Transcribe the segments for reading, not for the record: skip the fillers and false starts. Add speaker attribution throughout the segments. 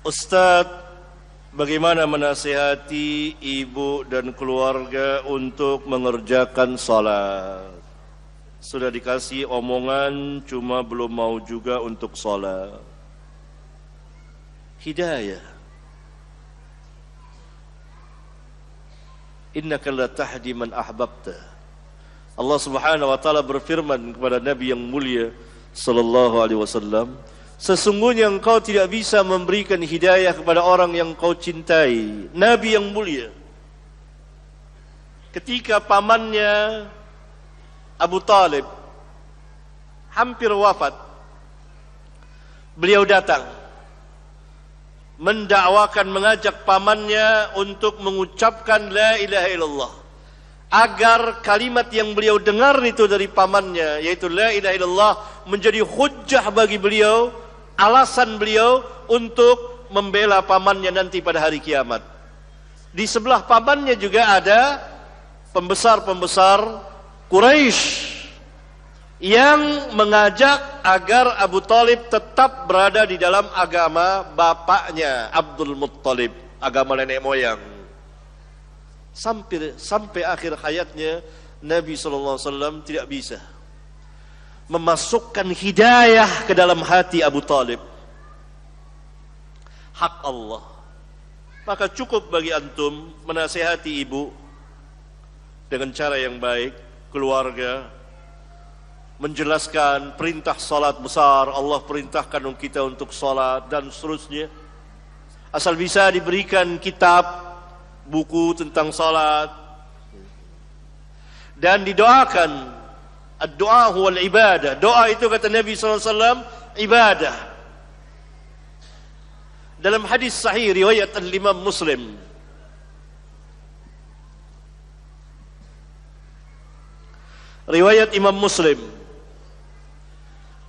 Speaker 1: Ustadz, bagaimana menasihati ibu dan keluarga untuk mengerjakan salat? Sudah dikasih omongan, cuma belum mau juga untuk salat. Hidayah. Innaka la tahdi man ahbabta. Allah Subhanahu wa taala berfirman kepada Nabi yang mulia sallallahu alaihi wasallam, sesungguhnya engkau tidak bisa memberikan hidayah kepada orang yang kau cintai. Nabi yang mulia, ketika pamannya Abu Talib hampir wafat, beliau datang mendakwakan, mengajak pamannya untuk mengucapkan la ilaha illallah, agar kalimat yang beliau dengar itu dari pamannya, yaitu la ilaha illallah, menjadi hujjah bagi beliau, alasan beliau untuk membela pamannya nanti pada hari kiamat. Di sebelah pamannya juga ada pembesar-pembesar Quraisy yang mengajak agar Abu Talib tetap berada di dalam agama bapaknya Abdul Muttalib, agama nenek moyang. Sampai akhir hayatnya Nabi SAW tidak bisa memasukkan hidayah ke dalam hati Abu Talib. Hak Allah. Maka cukup bagi antum menasihati ibu dengan cara yang baik, keluarga, menjelaskan perintah salat besar, Allah perintahkan kita untuk salat dan seterusnya. Asal bisa diberikan kitab, buku tentang salat, dan didoakan. Ad-doa huwal ibadah. Doa itu kata Nabi SAW ibadah. Dalam hadis sahih riwayat Imam Muslim, riwayat Imam Muslim,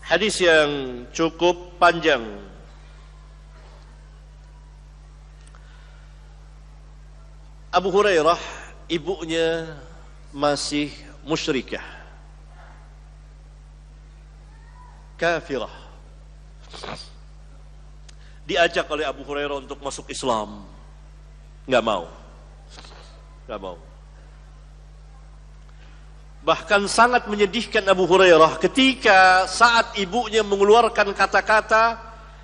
Speaker 1: hadis yang cukup panjang. Abu Hurairah, ibunya masih musyrikah, kafirah. Diajak oleh Abu Hurairah untuk masuk Islam, nggak mau. Bahkan sangat menyedihkan Abu Hurairah ketika saat ibunya mengeluarkan kata-kata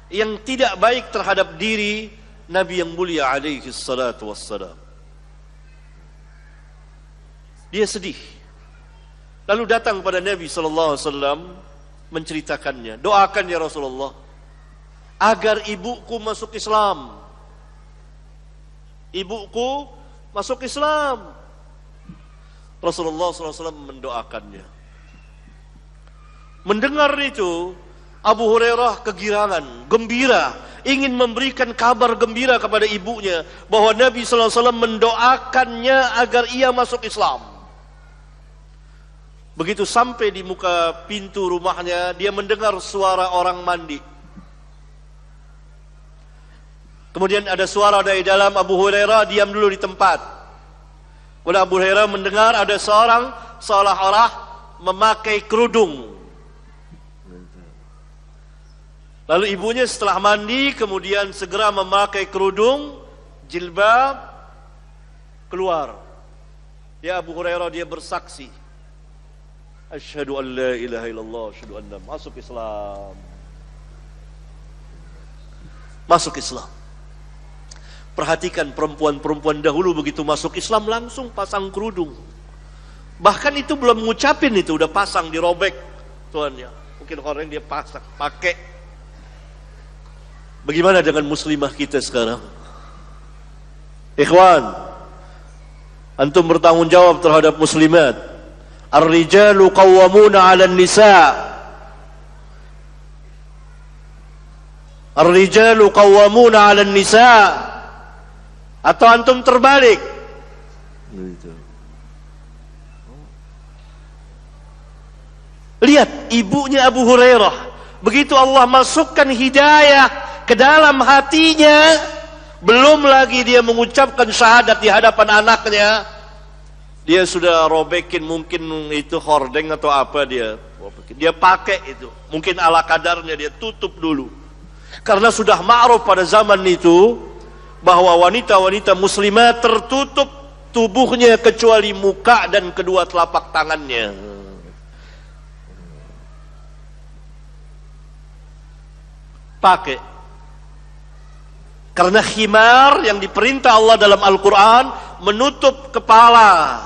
Speaker 1: yang tidak baik terhadap diri Nabi yang mulia alaihi salatu wassalam. Dia sedih. Lalu datang pada Nabi SAW menceritakannya. Doakan ya Rasulullah agar ibuku masuk Islam. Ibuku masuk Islam. Rasulullah SAW mendoakannya. Mendengar itu, Abu Hurairah kegirangan, gembira, ingin memberikan kabar gembira kepada ibunya bahwa Nabi SAW mendoakannya agar ia masuk Islam. Begitu sampai di muka pintu rumahnya, dia mendengar suara orang mandi. Kemudian ada suara dari dalam. Abu Hurairah diam dulu di tempat. Kemudian Abu Hurairah mendengar ada seorang seolah-olah memakai kerudung. Lalu ibunya setelah mandi kemudian segera memakai kerudung, jilbab, keluar. Ya Abu Hurairah, dia bersaksi, asyhadu an la ilaha illallah, asyhadu anna, masuk Islam. Masuk Islam. Perhatikan perempuan-perempuan dahulu begitu masuk Islam langsung pasang kerudung. Bahkan itu belum mengucapin itu udah pasang, dirobek tuannya. Mungkin orang dia pasang, pakai. Bagaimana dengan muslimah kita sekarang? Ikhwan, antum bertanggung jawab terhadap muslimat. Ar-rijalu qawwamuna 'alan nisa. Ar-rijalu qawwamuna 'alan nisa. Atau antum terbalik? Lihat ibunya Abu Hurairah, begitu Allah masukkan hidayah ke dalam hatinya, belum lagi dia mengucapkan syahadat di hadapan anaknya, dia sudah robekin mungkin itu hordeng atau apa dia pakai itu, mungkin ala kadarnya dia tutup dulu. Karena sudah ma'ruf pada zaman itu bahwa wanita-wanita muslimah tertutup tubuhnya kecuali muka dan kedua telapak tangannya. Pakai. Karena khimar yang diperintah Allah dalam Al-Quran menutup kepala,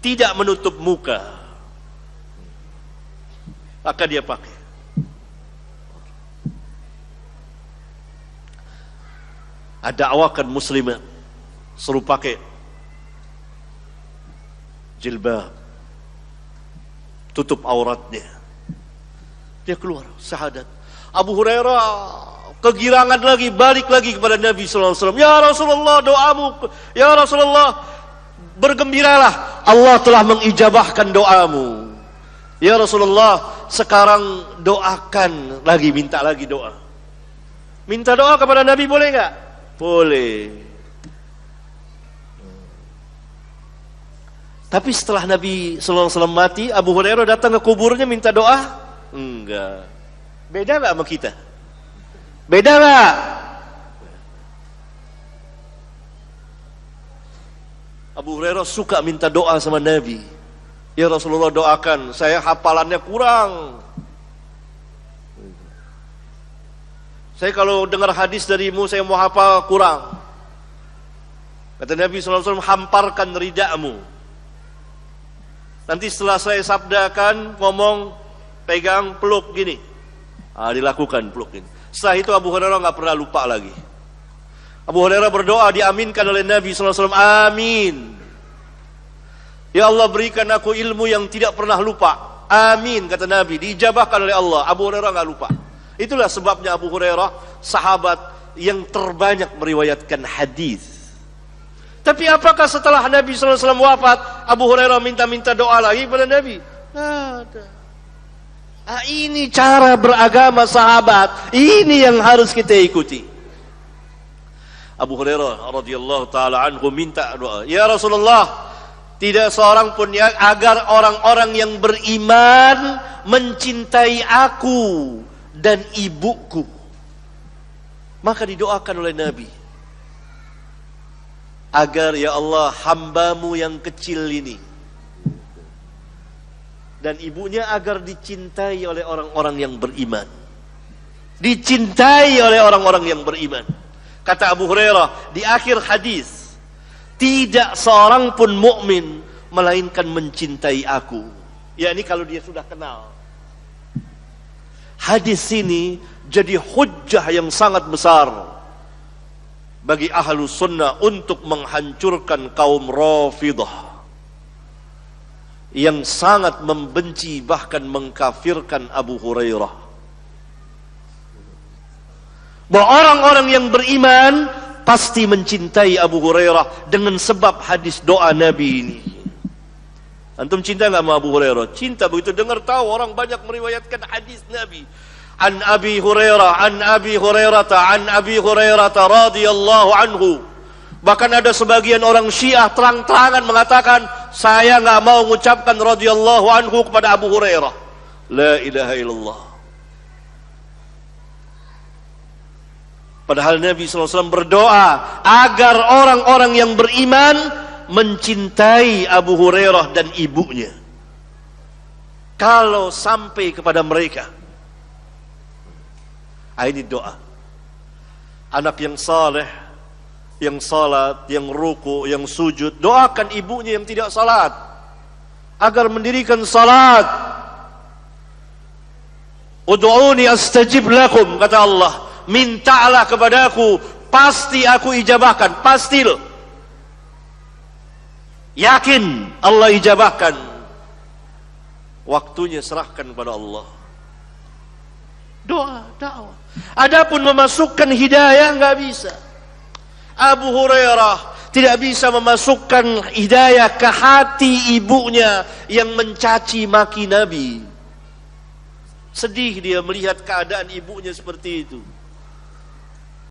Speaker 1: tidak menutup muka. Maka dia pakai. Ada awakan muslimah suruh pakai jilbab, tutup auratnya. Dia keluar syahadat. Abu Hurairah kegirangan lagi, balik lagi kepada Nabi sallallahu alaihi wasallam. Ya Rasulullah, doamu. Ya Rasulullah, bergembiralah, Allah telah mengijabahkan doamu. Ya Rasulullah, sekarang doakan lagi, minta lagi doa. Minta doa kepada Nabi boleh enggak? Boleh. Tapi setelah Nabi sallallahu alaihi wasallam mati, Abu Hurairah datang ke kuburnya minta doa? Enggak. Beda enggak sama kita? Beda enggak? Abu Hurairah suka minta doa sama Nabi. Ya Rasulullah, doakan, saya hafalannya kurang. Saya kalau dengar hadis darimu, saya mau hafal kurang. Kata Nabi SAW, hamparkan ridakmu. Nanti setelah saya sabdakan, ngomong, pegang, peluk gini. Dilakukan peluk ini. Setelah itu Abu Hurairah nggak pernah lupa lagi. Abu Hurairah berdoa, diaminkan oleh Nabi SAW. Amin. Ya Allah, berikan aku ilmu yang tidak pernah lupa. Amin, kata Nabi. Diijabahkan oleh Allah. Abu Hurairah nggak lupa. Itulah sebabnya Abu Hurairah sahabat yang terbanyak meriwayatkan hadis. Tapi apakah setelah Nabi SAW wafat, Abu Hurairah minta-minta doa lagi kepada Nabi? Nggak ada. Ini cara beragama sahabat. Ini yang harus kita ikuti. Abu Hurairah radhiyallahu taala anhu minta doa. Ya Rasulullah, tidak seorang pun yang agar orang-orang yang beriman mencintai aku dan ibuku. Maka didoakan oleh Nabi, agar ya Allah, hambamu yang kecil ini dan ibunya agar dicintai oleh orang-orang yang beriman. Dicintai oleh orang-orang yang beriman. Kata Abu Hurairah di akhir hadis, tidak seorang pun mukmin melainkan mencintai aku. Ya, ini kalau dia sudah kenal. Hadis ini jadi hujjah yang sangat besar bagi ahlu sunnah untuk menghancurkan kaum Rafidah yang sangat membenci bahkan mengkafirkan Abu Hurairah. Bahwa orang-orang yang beriman pasti mencintai Abu Hurairah dengan sebab hadis doa Nabi ini. Antum cinta enggak sama Abu Hurairah? Cinta, begitu dengar tahu orang banyak meriwayatkan hadis Nabi. An Abi Hurairah, an Abi Hurairah radhiyallahu anhu. Bahkan ada sebagian orang Syiah terang-terangan mengatakan, saya enggak mau mengucapkan radhiyallahu anhu kepada Abu Hurairah. La ilaha illallah. Padahal Nabi SAW berdoa agar orang-orang yang beriman mencintai Abu Hurairah dan ibunya. Kalau sampai kepada mereka. Ini doa. Anak yang saleh, yang salat, yang ruku, yang sujud, doakan ibunya yang tidak salat agar mendirikan salat. Ud'uni astajib lakum, kata Allah. Mintalah kepadaku, pasti aku ijabahkan, pasti loh. Yakin Allah ijabahkan. Waktunya serahkan kepada Allah. Doa, dakwah. Adapun memasukkan hidayah enggak bisa. Abu Hurairah tidak bisa memasukkan hidayah ke hati ibunya yang mencaci maki Nabi. Sedih dia melihat keadaan ibunya seperti itu.